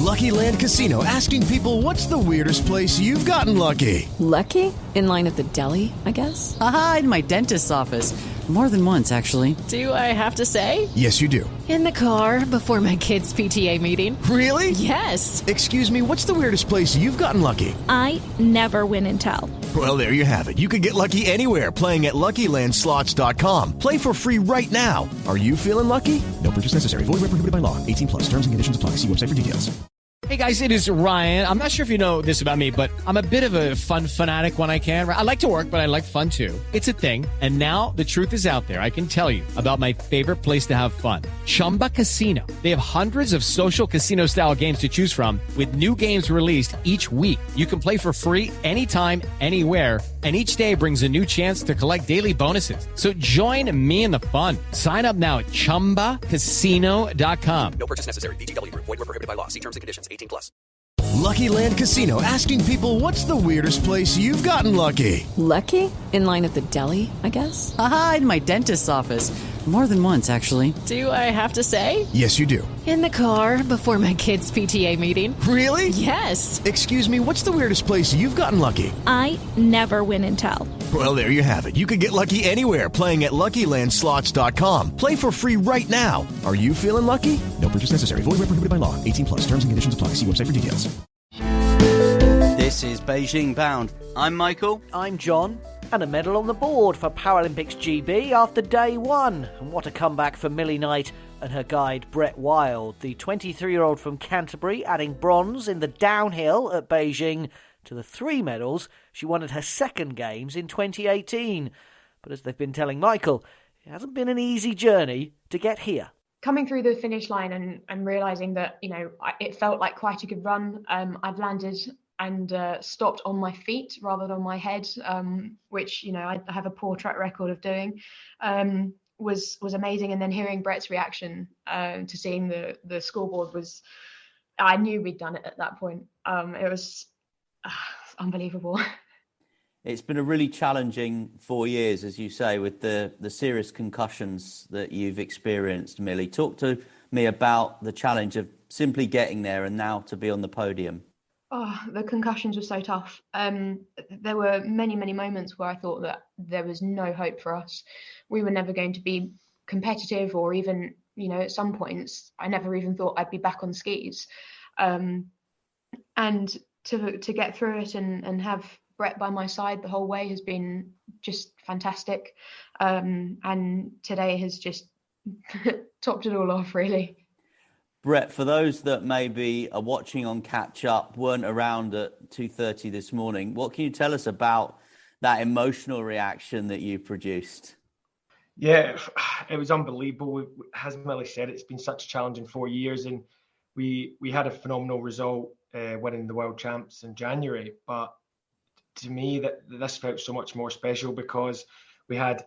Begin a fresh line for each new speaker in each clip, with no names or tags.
Lucky Land Casino, asking people, what's the weirdest place you've gotten lucky?
Lucky? In line at the deli, I guess?
Aha, in my dentist's office. More than once, actually.
Do I have to say?
Yes, you do.
In the car before my kids' PTA meeting.
Really?
Yes.
Excuse me, what's the weirdest place you've gotten lucky?
I never win and tell.
Well, there you have it. You can get lucky anywhere, playing at LuckyLandSlots.com. Play for free right now. Are you feeling lucky? No purchase necessary. Void where prohibited by law. 18 plus. Terms and conditions apply. See website for details.
Hey guys, it is Ryan. I'm not sure if you know this about me, but I'm a bit of a fun fanatic when I can. I like to work, but I like fun too. It's a thing. And now the truth is out there. I can tell you about my favorite place to have fun. Chumba Casino. They have hundreds of social casino style games to choose from with new games released each week. You can play for free anytime, anywhere. And each day brings a new chance to collect daily bonuses. So join me in the fun. Sign up now at ChumbaCasino.com.
No purchase necessary. VGW. Void where prohibited by law. See terms and conditions. 18 plus.
Lucky Land Casino, asking people, what's the weirdest place you've gotten lucky?
Lucky? In line at the deli, I guess?
Aha, in my dentist's office. More than once, actually.
Do I have to say?
Yes, you do.
In the car before my kids' PTA meeting.
Really?
Yes.
Excuse me, what's the weirdest place you've gotten lucky?
I never win and tell.
Well, there you have it. You can get lucky anywhere, playing at LuckyLandSlots.com. Play for free right now. Are you feeling lucky? No purchase necessary. Void where prohibited by law. 18 plus. Terms and conditions apply. See website for details.
This is Beijing Bound. I'm Michael.
I'm John. And a medal on the board for Paralympics GB after day one. And what a comeback for Millie Knight and her guide Brett Wild. The 23-year-old from Canterbury adding bronze in the downhill at Beijing to the 3 medals she won at her second games in 2018. But as they've been telling Michael, it hasn't been an easy journey to get here.
Coming through the finish line and realising that, it felt like quite a good run. I'd landed and stopped on my feet rather than on my head, which, I have a poor track record of doing, was amazing. And then hearing Brett's reaction to seeing the scoreboard I knew we'd done it at that point. It was unbelievable.
It's been a really challenging 4 years, as you say, with the serious concussions that you've experienced, Millie. Talk to me about the challenge of simply getting there and now to be on the podium.
Oh, the concussions were so tough. There were many, many moments where I thought that there was no hope for us. We were never going to be competitive, or even, at some points, I never even thought I'd be back on skis. And to get through it and have Brett by my side the whole way has been just fantastic. And today has just topped it all off, really.
Brett, for those that maybe are watching on catch up, weren't around at 2:30 this morning, what can you tell us about that emotional reaction that you produced?
Yeah, it was unbelievable. As Millie said, it's been such a challenging 4 years, and we had a phenomenal result winning the World Champs in January. But to me, this felt so much more special because we had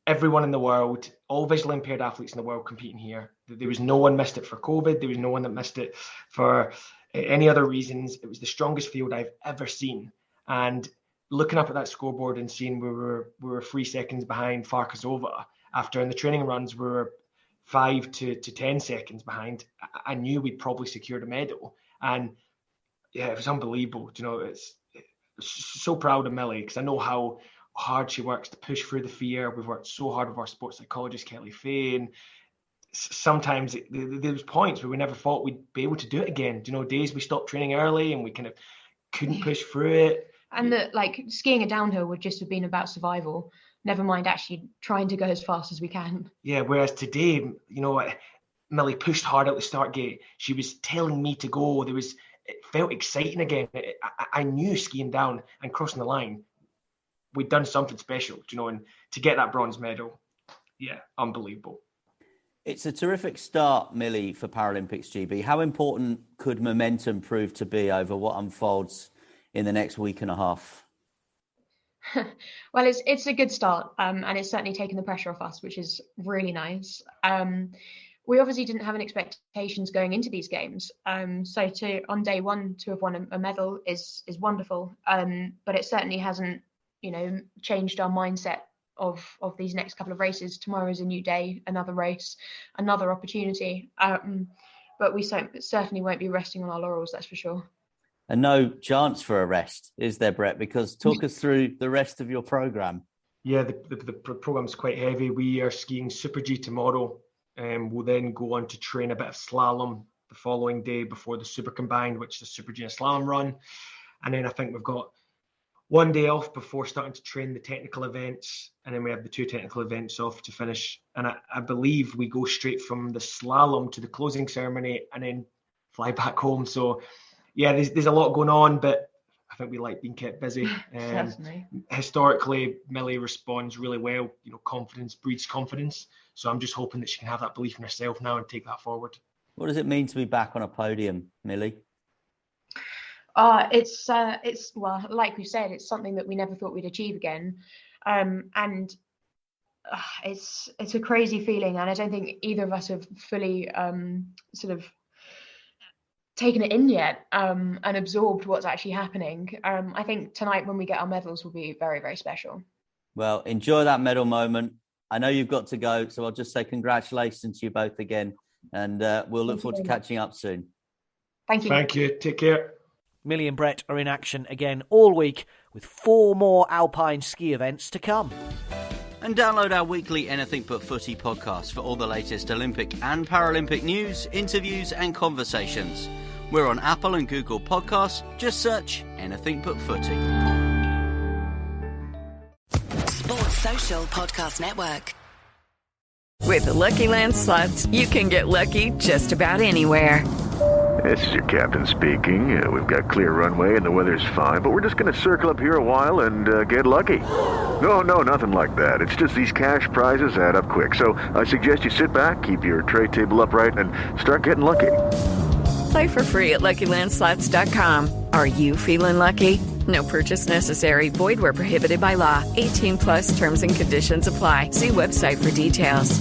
everyone in the world, all visually impaired athletes in the world competing here. There was no one missed it for COVID. There was no one that missed it for any other reasons. It was the strongest field I've ever seen. And looking up at that scoreboard and seeing we were 3 seconds behind Farkasova after in the training runs we were 5 to 10 seconds behind, I knew we'd probably secured a medal. And yeah, it was unbelievable. It's so proud of Millie because I know how hard she works to push through the fear. We've worked so hard with our sports psychologist, Kelly Fay, and sometimes there was points where we never thought we'd be able to do it again. Days we stopped training early and we kind of couldn't push through it.
And skiing a downhill would just have been about survival, never mind actually trying to go as fast as we can.
Yeah, whereas today, Millie pushed hard at the start gate. She was telling me to go. It felt exciting again. I knew skiing down and crossing the line, we'd done something special, and to get that bronze medal, yeah, unbelievable.
It's a terrific start, Millie, for Paralympics GB. How important could momentum prove to be over what unfolds in the next week and a half?
Well, it's a good start, and it's certainly taken the pressure off us, which is really nice. We obviously didn't have any expectations going into these games, so on day one to have won a medal is wonderful, but it certainly hasn't changed our mindset of these next couple of races. Tomorrow is a new day, another race, another opportunity. but we certainly won't be resting on our laurels, that's for sure.
And no chance for a rest, is there, Brett? Because talk us through the rest of your programme.
Yeah, the programme's quite heavy. We are skiing Super G tomorrow, and we'll then go on to train a bit of slalom the following day before the Super Combined, which is the Super G and slalom run. And then I think we've got one day off before starting to train the technical events, and then we have the 2 technical events off to finish. And I believe we go straight from the slalom to the closing ceremony and then fly back home. So yeah, there's a lot going on, but I think we like being kept busy. Historically, Millie responds really well. You know, confidence breeds confidence. So I'm just hoping that she can have that belief in herself now and take that forward.
What does it mean to be back on a podium, Millie?
It's well, like we said, it's something that we never thought we'd achieve again, and it's a crazy feeling, and I don't think either of us have fully sort of taken it in yet and absorbed what's actually happening. I think tonight when we get our medals will be very, very special.
Well, enjoy that medal moment. I know you've got to go, so I'll just say congratulations to you both again, and we'll look forward to catching up soon.
Thank you.
Thank you. Take care.
Millie and Brett are in action again all week with 4 more alpine ski events to come.
And download our weekly Anything But Footy podcast for all the latest Olympic and Paralympic news, interviews and conversations. We're on Apple and Google Podcasts. Just search Anything But Footy.
Sports Social Podcast Network.
With the Lucky Land Slots, you can get lucky just about anywhere.
This is your captain speaking. We've got clear runway and the weather's fine, but we're just going to circle up here a while and get lucky. No, nothing like that. It's just these cash prizes add up quick. So I suggest you sit back, keep your tray table upright, and start getting lucky.
Play for free at LuckyLandSlots.com. Are you feeling lucky? No purchase necessary. Void where prohibited by law. 18+ terms and conditions apply. See website for details.